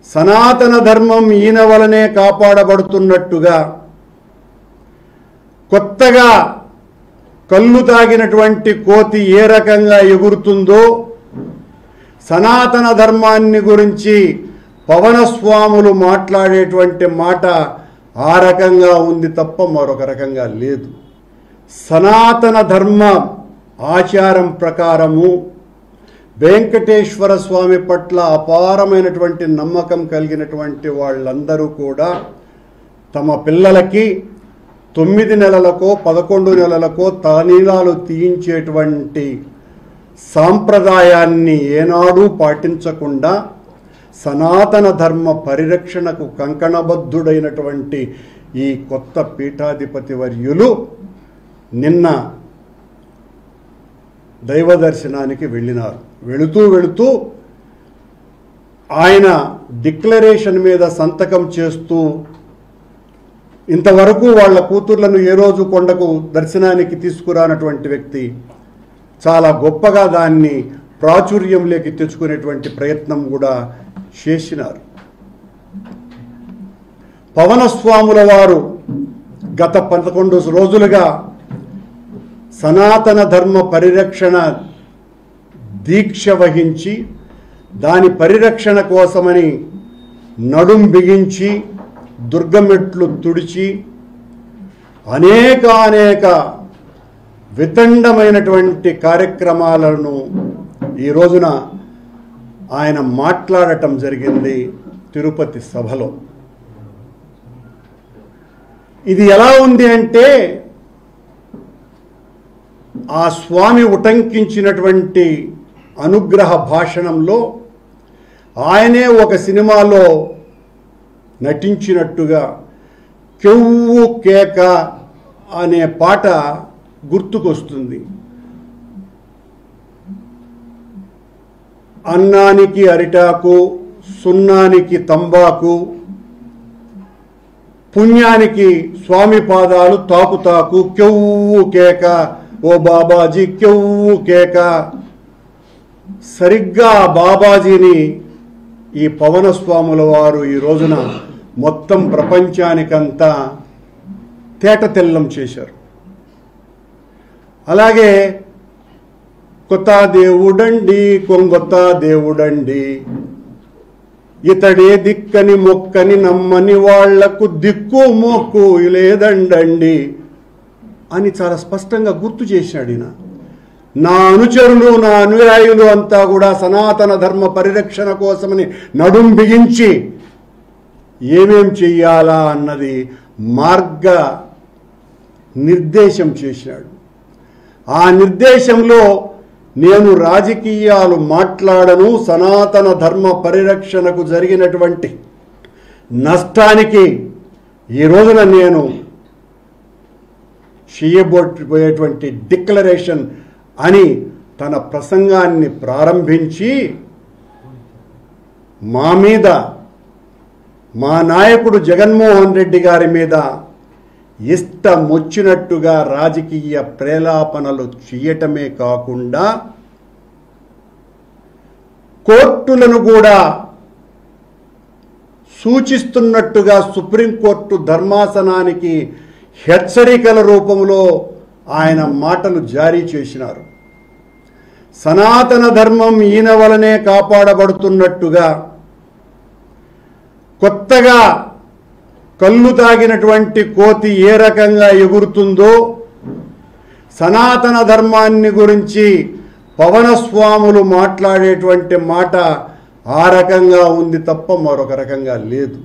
సనాతన ధర్మం ఈయన వలనే కాపాడబడుతున్నట్టుగా కొత్తగా కళ్ళు తాగినటువంటి కోతి ఏ రకంగా ఎగురుతుందో సనాతన ధర్మాన్ని గురించి పవనస్వాములు మాట్లాడేటువంటి మాట ఆ రకంగా ఉంది తప్ప మరొక రకంగా లేదు. సనాతన ధర్మ ఆచారం ప్రకారము వెంకటేశ్వర స్వామి పట్ల అపారమైనటువంటి నమ్మకం కలిగినటువంటి వాళ్ళందరూ కూడా తమ పిల్లలకి 9 నెలలకో 11 నెలలకో తలనీలాలు తీయించేటువంటి సాంప్రదాయాన్ని ఏనాడూ పాటించకుండా సనాతన ధర్మ పరిరక్షణకు కంకణబద్ధుడైనటువంటి ఈ కొత్త పీఠాధిపతి వర్యులు నిన్న దైవ దర్శనానికి వెళ్ళినారు. వెళుతూ ఆయన డిక్లరేషన్ మీద సంతకం చేస్తూ ఇంతవరకు వాళ్ళ కూతుర్లను ఏ రోజు కొండకు దర్శనానికి తీసుకురానటువంటి వ్యక్తి చాలా గొప్పగా దాన్ని ప్రాచుర్యంలోకి తెచ్చుకునేటువంటి ప్రయత్నం కూడా చేసినారు. పవనస్వాముల వారు గత 11 రోజులుగా సనాతన ధర్మ పరిరక్షణ దీక్ష వహించి దాని పరిరక్షణ కోసమని నడుం బిగించి దుర్గమెట్లు తుడిచి అనేక వితండమైనటువంటి కార్యక్రమాలను ఈ రోజున ఆయన మాట్లాడటం జరిగింది తిరుపతి సభలో. ఇది ఎలా ఉంది అంటే ఆ స్వామి ఉటంకించినటువంటి అనుగ్రహ భాషణంలో ఆయనే ఒక సినిమాలో నటించినట్టుగా కెవ్వు కేక అనే పాట గుర్తుకొస్తుంది. అన్నానికి అరిటాకు, సున్నానికి తంబాకు, పుణ్యానికి స్వామి పాదాలు తాకు కెవ్వు కేక, ఓ బాబాజీ కెవ్వు కేక. సరిగ్గా బాబాజీని ఈ పవనస్వాముల వారు ఈ రోజున మొత్తం ప్రపంచానికంతా తేటతెల్లం చేశారు. అలాగే కొత్త దేవుడండి కొంగొత్త దేవుడండి, ఇతడే దిక్కని మొక్కని నమ్మని వాళ్లకు దిక్కు మొక్కు లేదండండి అని చాలా స్పష్టంగా గుర్తు చేశాడు ఈయన. నా అనుచరులు నా అనుయాయులు అంతా కూడా సనాతన ధర్మ పరిరక్షణ కోసమని నడుం బిగించి ఏమేం చెయ్యాలా అన్నది మార్గ నిర్దేశం చేశాడు. ఆ నిర్దేశంలో నేను రాజకీయాలు మాట్లాడను, సనాతన ధర్మ పరిరక్షణకు జరిగినటువంటి నష్టానికి ఈ రోజున నేను చేయబోయేటువంటి డిక్లరేషన్ అని తన ప్రసంగాన్ని ప్రారంభించి మా మీద, మా నాయకుడు జగన్మోహన్ రెడ్డి గారి మీద ఇష్టమొచ్చినట్టుగా రాజకీయ ప్రేలాపనలు చేయటమే కాకుండా కోర్టులను కూడా సూచిస్తున్నట్టుగా సుప్రీంకోర్టు ధర్మాసనానికి హెచ్చరికల రూపంలో ఆయన మాటలు జారీ చేసినారు. సనాతన ధర్మం ఈయన వలనే కాపాడబడుతున్నట్టుగా కొత్తగా కళ్ళు తాగినటువంటి కోతి ఏ రకంగా ఎగురుతుందో సనాతన ధర్మాన్ని గురించి పవనస్వాములు మాట్లాడేటువంటి మాట ఆ రకంగా ఉంది తప్ప మరొక రకంగా లేదు.